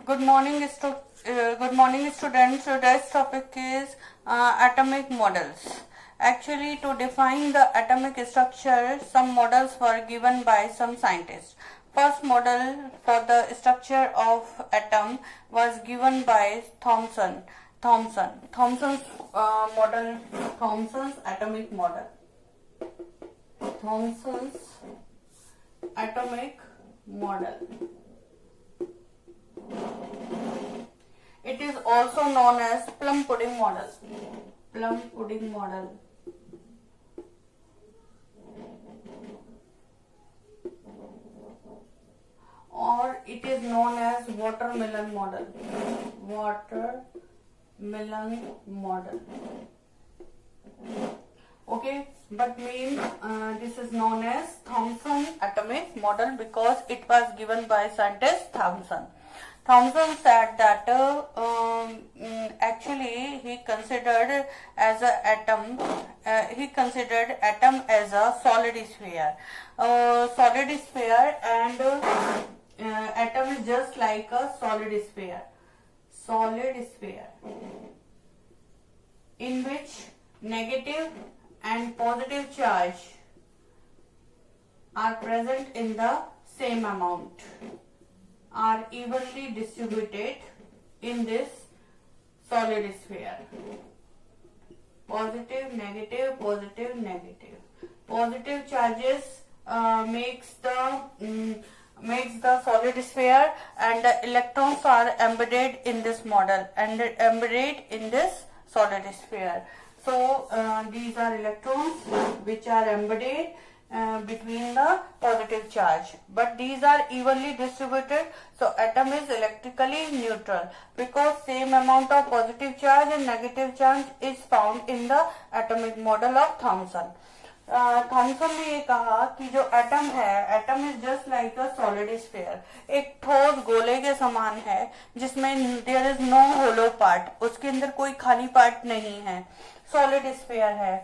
Good morning, students. Today's topic is atomic models. Actually, to define the atomic structure, some models were given by some scientists. First model for the structure of atom was given by Thomson's model, Thomson's atomic model. Thomson's atomic model. It is also known as plum pudding model. Plum pudding model. Or it is known as watermelon model. Watermelon model. Okay, but this is known as Thomson atomic model because it was given by scientist Thomson. Thomson said that actually he considered as a atom. He considered atom as a solid sphere. And atom is just like a solid sphere. Solid sphere in which negative and positive charge are present in the same amount, are evenly distributed in this solid sphere. Positive, negative, positive, negative. Positive charges makes the solid sphere, and the electrons are embedded in this model and embedded in this solid sphere. So these are electrons which are embedded between the positive charge, but these are evenly distributed, so atom is electrically neutral because same amount of positive charge and negative charge is found in the atomic model of Thomson. Thomson ने ये कहा कि जो atom है, atom is just like a solid sphere, एक ठोस गोले के समान है जिसमें there is no hollow part, उसके अंदर कोई खाली पार्ट नहीं है, सॉलिड स्फीयर है.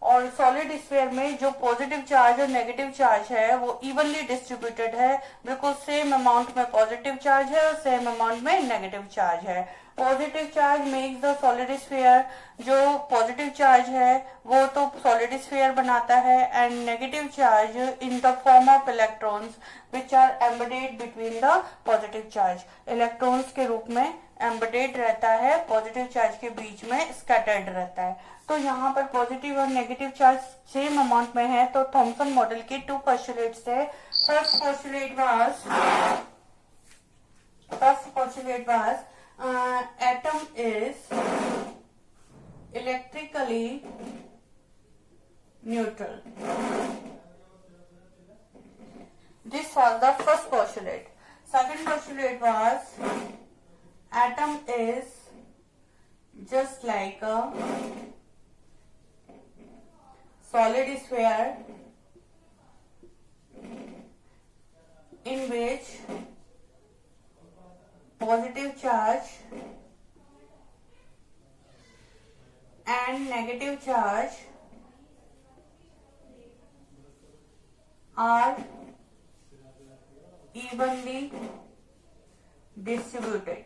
और सॉलिड स्फीयर में जो पॉजिटिव चार्ज और नेगेटिव चार्ज है वो इवनली डिस्ट्रीब्यूटेड है, बिल्कुल सेम अमाउंट में पॉजिटिव चार्ज है और सेम अमाउंट में नेगेटिव चार्ज है. Positive charge makes the solid sphere, जो पॉजिटिव चार्ज है वो तो सॉलिड स्फीयर बनाता है, and negative charge in the form of electrons which are embedded between the positive charge, electrons के रूप में एम्बेडेड रहता है, पॉजिटिव चार्ज के बीच में स्कैटर्ड रहता है. तो यहाँ पर पॉजिटिव और नेगेटिव चार्ज सेम अमाउंट में है. तो थॉमसन मॉडल के 2 पोस्टुलेट्स थे. First postulate was atom is electrically neutral. This was the first postulate. Second postulate was atom is just like a solid sphere in which positive charge and negative charge are evenly distributed.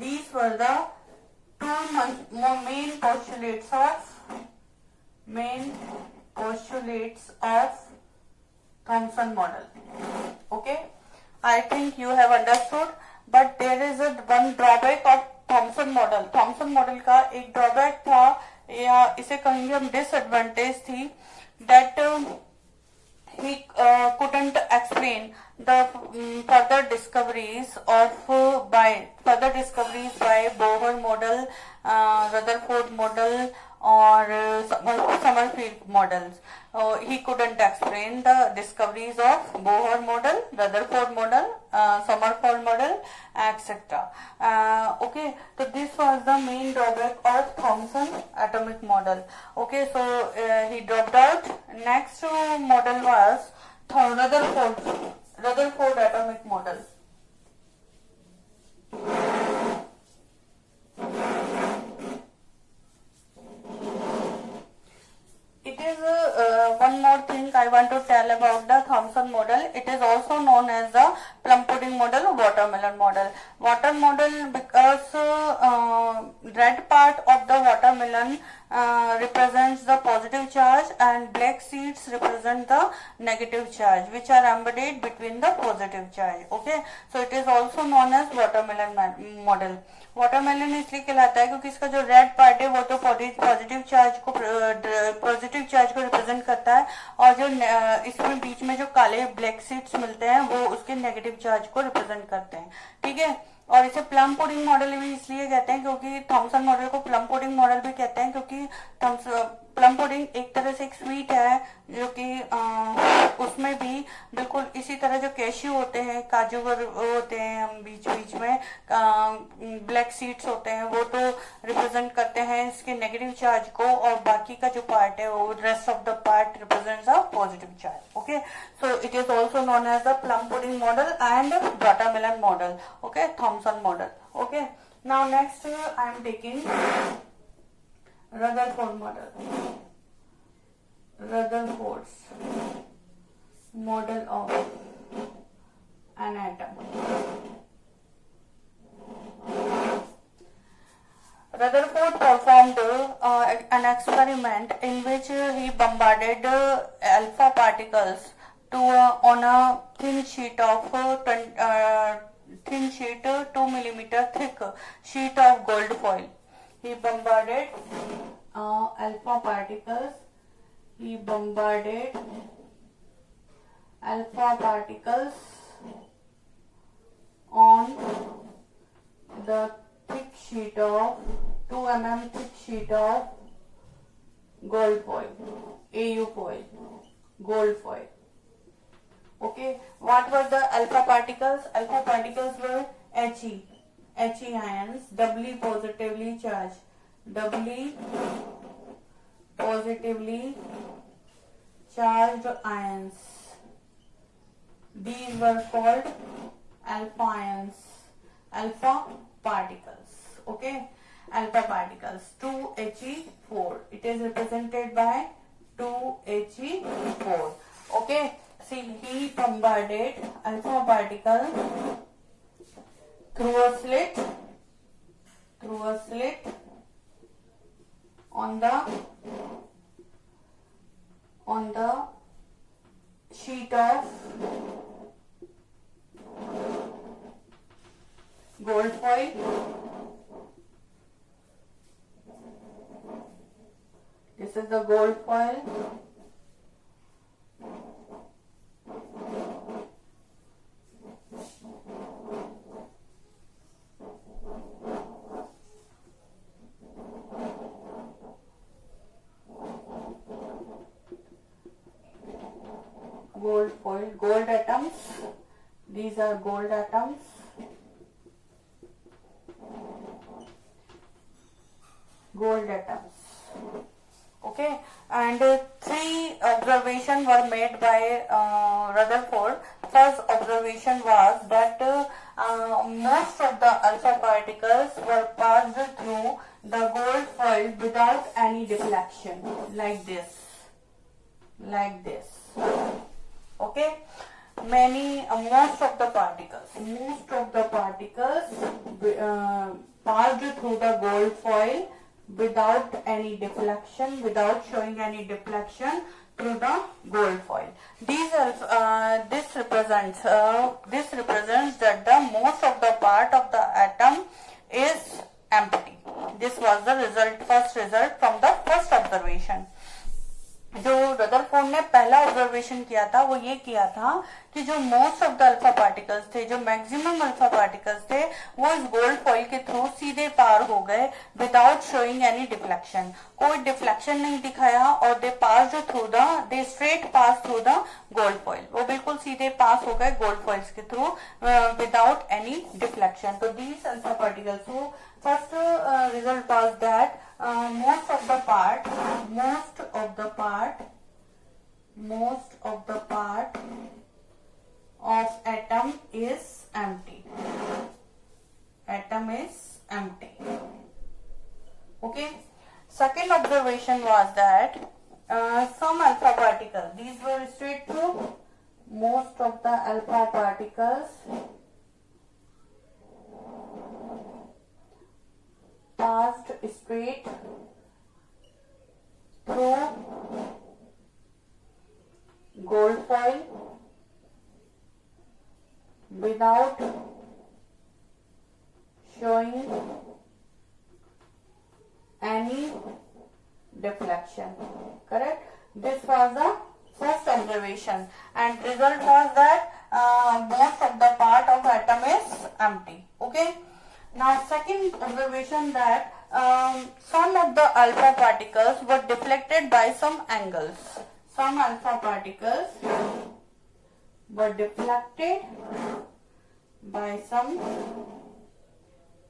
These were the 2 main postulates of Thomson model. Okay, I think you have understood, but there is one drawback of Thomson model. Thomson model का एक drawback था, या इसे कहेंगे हम disadvantage थी, that he couldn't explain the further discoveries by Bohr model, Rutherford model or Sommerfeld models. He couldn't explain the discoveries of Bohr model, Rutherford model, Sommerfeld model, etc. Okay, so this was the main drawback of Thomson atomic model. Okay, so he dropped out. Next model was Rutherford atomic model. It is one more thing I I want to tell about the Thomson model. It is also known as the plum pudding model or watermelon model. Water model because red part of the watermelon represents the positive charge and black seeds represent the negative charge, which are embedded between the positive charge. Okay, so it is also known as watermelon model. Watermelon इसलिए कहलाता है क्योंकि इसका जो red part है वो तो positive charge को रिप्रेजेंट करता है, और जो इसमें बीच में जो काले ब्लैक सीड्स मिलते हैं वो उसके नेगेटिव चार्ज को रिप्रेजेंट करते हैं. ठीक है, और इसे प्लम पुडिंग मॉडल भी इसलिए कहते हैं क्योंकि थॉमसन मॉडल को प्लम पुडिंग मॉडल भी कहते हैं क्योंकि प्लम पुडिंग एक तरह से एक स्वीट है जो कि उसमें भी बिल्कुल इसी तरह जो कैश्यू होते हैं, काजू होते हैं, बीच बीच में ब्लैक सीड्स होते हैं, वो तो रिप्रेजेंट करते हैं इसके नेगेटिव चार्ज को, और बाकी का जो पार्ट है वो rest of the part represents a positive charge. Okay, so it is also known as the plum pudding model and watermelon model. Okay, Thomson model. Okay, now next I am taking Rutherford model. Rutherford's model of an atom. Rutherford performed an experiment in which he bombarded alpha particles on a thin sheet 2 millimeter thick sheet of gold foil. He bombarded alpha particles. He bombarded alpha particles on the thick sheet of 2 mm thick sheet of gold foil, AU foil, gold foil. Okay, what were the alpha particles? Alpha particles were He ions, doubly positively charged, ions. These were called alpha ions, alpha particles. Okay, alpha particles. 2He4. It is represented by 2He4. Okay, see, he bombarded alpha particle through a slit on the sheet of gold foil. This is the gold foil. Gold foil, gold atoms. These are gold atoms. Gold atoms. Okay, and three observations were made by Rutherford. First observation was that most of the alpha particles were passed through the gold foil without any deflection, like this. Okay, most of the particles passed through the gold foil without any deflection, without showing any deflection through the gold foil. This represents that the most of the part of the atom is empty. This was the first result from the first observation. जो Rutherford ने पहला observation किया था वो ये किया था कि जो most of the alpha particles थे, जो मैक्सिमम अल्फा पार्टिकल्स थे, वो इस गोल्ड फॉइल के थ्रू सीधे पार हो गए विदाउट शोइंग एनी डिफ्लेक्शन. कोई डिफ्लेक्शन नहीं दिखाया और they straight pass through the gold foil. वो बिल्कुल सीधे पास हो गए गोल्ड फॉइल्स के थ्रू विदाउट एनी डिफ्लेक्शन. तो these alpha particles, first result was that most of the part of atom is empty. Okay, second observation was that some alpha particles, these were most of the alpha particles passed straight through gold foil without showing any deflection. Correct? This was the first observation, and result was that most of the part of atom is empty. Okay. Now second observation, that some of the alpha particles were deflected by some angles. Some alpha particles were deflected by some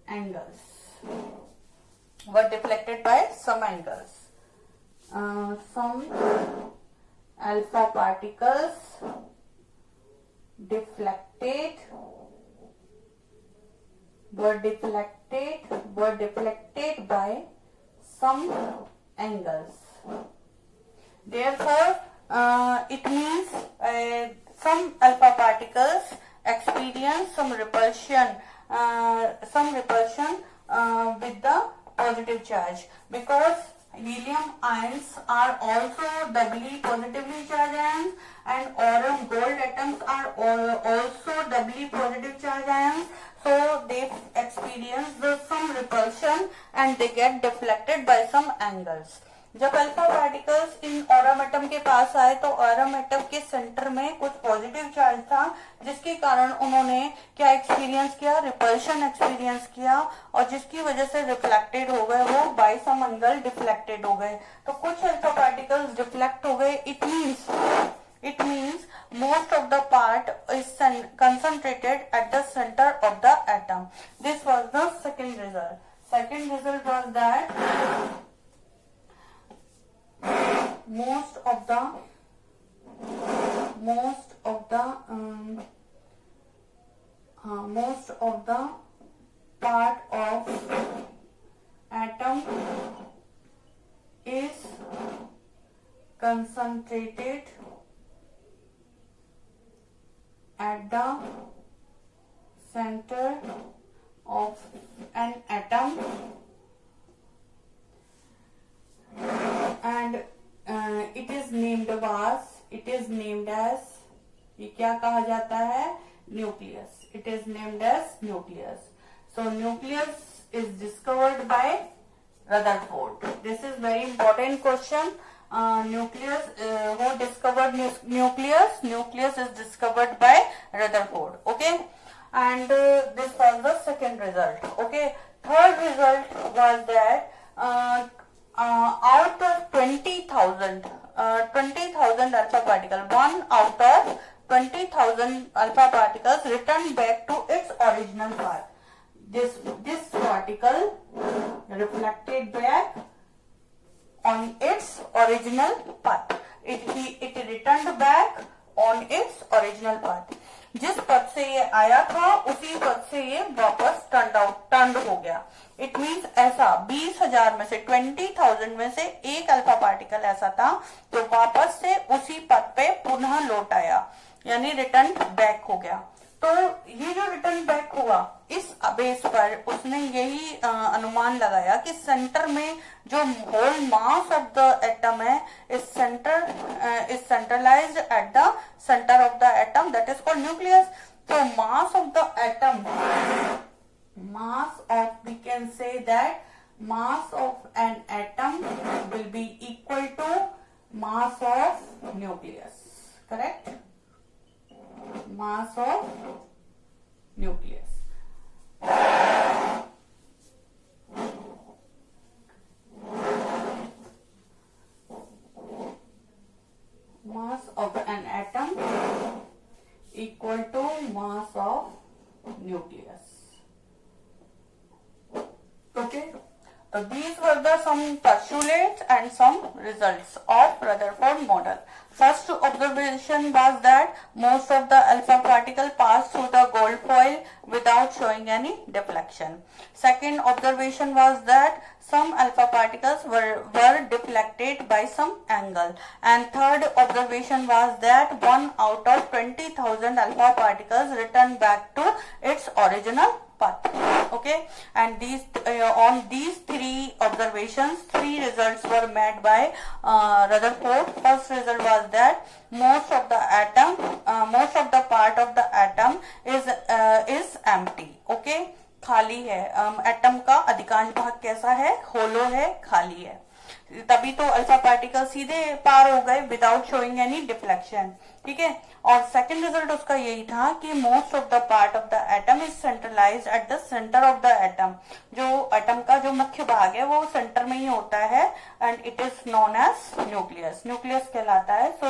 angles. Were deflected by some angles. Some alpha particles were deflected by some angles. Therefore, it means some alpha particles experience some repulsion with the positive charge, because helium ions are also doubly positively charged ions, and aurum gold atoms are also doubly positive charged ions. So they experience some repulsion and they get deflected by some angles. जब alpha particles in Aurum atom के पास आए तो Aurum atom के centre में कुछ positive charge था, जिसके कारण उन्होंने क्या एक्सपीरियंस किया, रिपल्शन एक्सपीरियंस किया, और जिसकी वजह से रिफ्लेक्टेड हो गए, वो बाय सम एंगल डिफ्लेक्टेड हो गए. तो कुछ अल्फा पार्टिकल्स डिफ्लेक्ट हो गए. It means most of the part is concentrated at the center of the atom. This was the second result. Second result was that most of the part of atom is concentrated at the center of an atom, and it is named as ये क्या कहा जाता है, nucleus. It is named as nucleus. So nucleus is discovered by Rutherford. This is very important question. Nucleus, who discovered nucleus? Nucleus is discovered by Rutherford. Okay, and this was the second result. Okay, third result was that out of 20,000 alpha particle, one out of 20,000 alpha particles returned back to its original path. This particle reflected back on its original path. It returned back on its original path. जिस पथ से ये आया था उसी पथ से ये वापस टर्न हो गया. इट मीन्स ऐसा 20,000 में से 20,000 में से एक अल्फा पार्टिकल ऐसा था तो वापस से उसी पथ पे पुनः लौट आया, यानी रिटर्न बैक हो गया. तो ये जो रिटर्न बैक हुआ, इस बेस पर उसने यही अनुमान लगाया कि सेंटर में जो whole mass of the atom है is centralised at the centre of the atom, that is called nucleus. तो mass of the atom, we can say that mass of an atom will be equal to mass of nucleus. Correct? Mass of nucleus. Mass of an atom equal to mass of nucleus. Okay, so these were the some some postulates and some results of Rutherford model. First observation was that most of the alpha particle passed through the gold foil without showing any deflection. Second observation was that some alpha particles were deflected by some angle. And third observation was that 1 out of 20,000 alpha particles returned back to its original path. Okay, and on these three observations, three results were made by Rutherford. First result was that most of the part of the atom is empty. Okay, खाली है. Atom का अधिकांश भाग कैसा है? होलो है, खाली है. तभी तो अल्फा पार्टिकल सीधे पार हो गए विदाउट शोइंग एनी डिफ्लेक्शन. ठीक है. और सेकंड रिजल्ट उसका यही था कि most of the part of the atom is centralised at the centre of the atom. जो एटम का जो मुख्य भाग है वो सेंटर में ही होता है and it is known as nucleus. Nucleus कहलाता है. So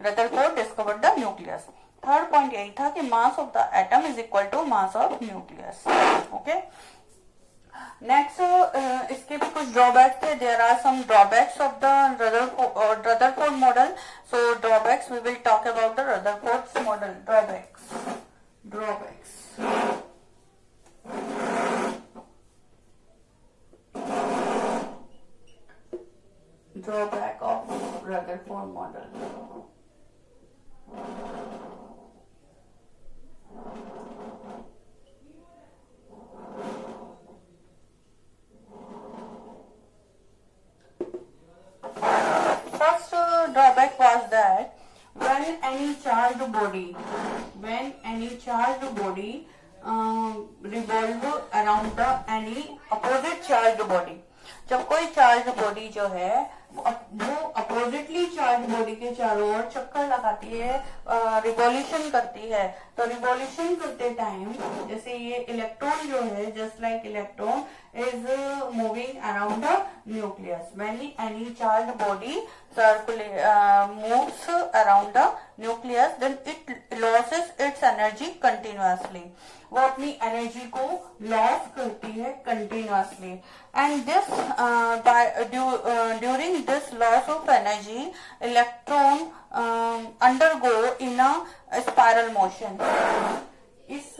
Rutherford discovered the nucleus. Third point यही था कि mass of the atom is equal to mass of nucleus. Okay. Next इसके भी कुछ ड्रॉबैक्स थे. There are some drawbacks of the Rutherford model. So drawbacks we will talk about the Rutherford model. Drawbacks drawback of Rutherford model. Drawback was that when any charged body revolve around the any opposite charged body. जब कोई charge body जो है वो oppositely charge body के चारों ओर चक्कर लगाती है, रिवॉल्यूशन करती है. तो रिवॉल्यूशन करते टाइम जैसे ये इलेक्ट्रॉन जो है, just like electron is moving around the nucleus. When any charged body moves around the nucleus, then it loses its energy continuously. वो अपनी एनर्जी को लॉस करती है continuously. And this during this loss of energy electron undergo in a spiral motion. इस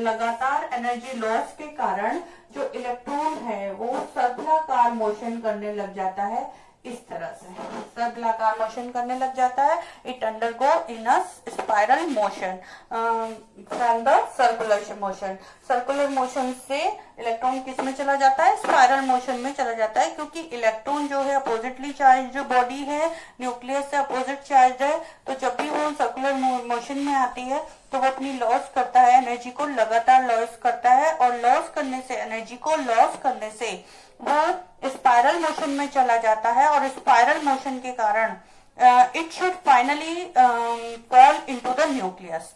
लगातार energy loss के कारण जो इलेक्ट्रॉन है वो सर्कुलाकार मोशन करने लग जाता है. इस तरह से सर्कुलाकार मोशन करने लग जाता है. It undergo in a spiral motion from the circular motion. Circular motion से इलेक्ट्रॉन किस में चला जाता है? स्पाइरल मोशन में चला जाता है. क्योंकि इलेक्ट्रॉन जो है अपोजिटली चार्ज बॉडी है, न्यूक्लियस से अपोजिट चार्ज है. तो जब भी वो सर्कुलर मोशन में आती है तो वो अपनी लॉस करता है, एनर्जी को लगातार लॉस करता है. और लॉस करने से, एनर्जी को लॉस करने से वो स्पाइरल मोशन में चला जाता है. और स्पाइरल मोशन के कारण it should finally fall into the nucleus.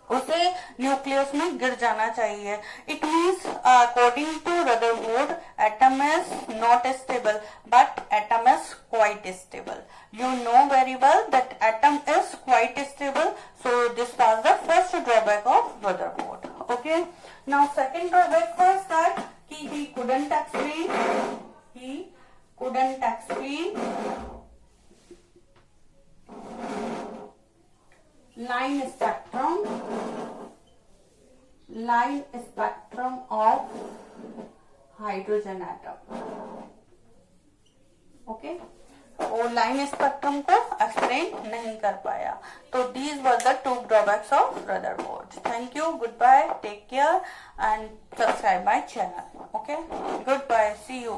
उसे न्यूक्लियस में गिर जाना चाहिए. It means according to Rutherford atom is not stable but atom is quite stable. You know very well that atom is quite stable. So this was the first drawback of Rutherford. Okay. Now second drawback was that he couldn't explain line spectrum of hydrogen atom. Okay. वो line spectrum को explain नहीं कर पाया. तो these were the two drawbacks of Rutherford. Thank you. Good bye. Take care and subscribe my channel. Okay. Good bye. See you.